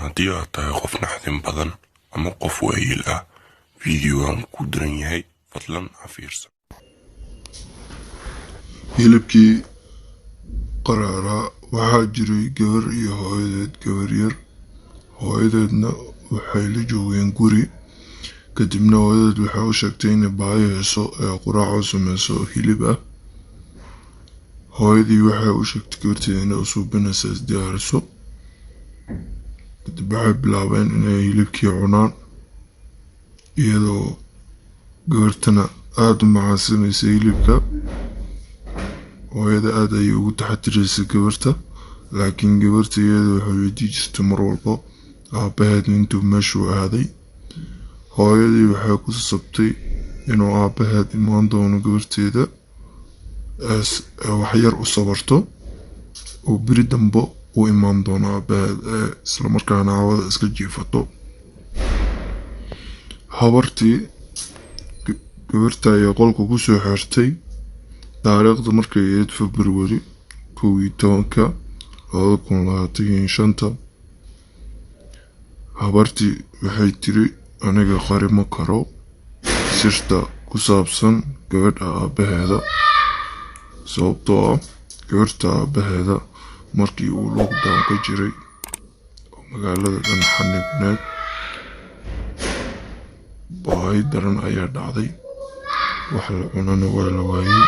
haddii aad tahay qof naxdin badan ama qof waayeel ah, fiidiyogan ku daran yahay, fadlan ha fiirsan. hilibkii qaraaraa waxaa jiray gabar iyo hooyadeed. gabar yar, hooyadeedna waxay la joogeen guri. kadibna hooyadeed waxay u sheegtay inay baahi hayso ee quraac u sameyso hilib ah. hooyadii waxay u sheegtay gabarteeda inay u suubinaysa isdiyaariso. kadib waxay bilaabeen inay hilibkii cunaan, iyadoo gabartana aada u macaansanaysa hilibka. hooyada aada ayay ugu taxadiraysay gabarta, laakiin gabarta iyada waxay weydii jirtay mar walba aabaheed intuu meeshuu aaday. hooyadii waxay ku sasabtay inuu aabaheed imaan doono gabarteeda waxyar u sabarto oo beri dambe u imaan doono aabaheed, islamarkaana hawada iska jiifato. habartii gabarta ayaa qolka kusoo xirtay. taariikhda markay ahayd February 11, 2025. habartii waxay tiri, aniga qari ma karo sirta ku saabsan gabadha aabaheeda, sababtoo ah gabarta aabaheeda markii uu lockdown ka jiray oo magaalada dhan xanibneed, baahi daran ayaa dhacday, wax la cunana waa la waayey.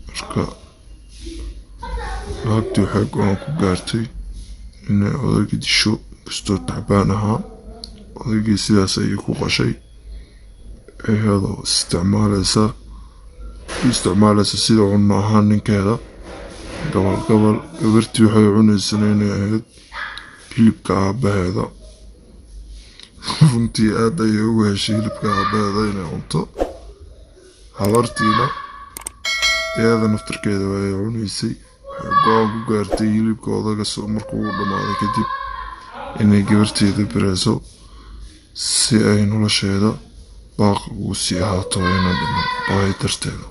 marka naagtii waxay go-aan ku gaartay inay odayga disho, kastoo tacbaan ahaa. odaygii sidaas ayay ku qashay, iyadoo isticmaalaysa sida cunno ahaan ninkeeda. gabal gabartii waxay cunaysan inay ahayd hilibka aabaheeda. runtii aada ayay ugu heshay hilibka aabaheeda inay cunto. habartiina iyada naftarkeeda way cunaysay. waxay go-aan ku gaartay hilibka odaga markuu u dhamaaday kadib inay gabarteeda birayso, si ay nolosheeda baaqi ugu sii ahaato inay dhiman baahi darteeda.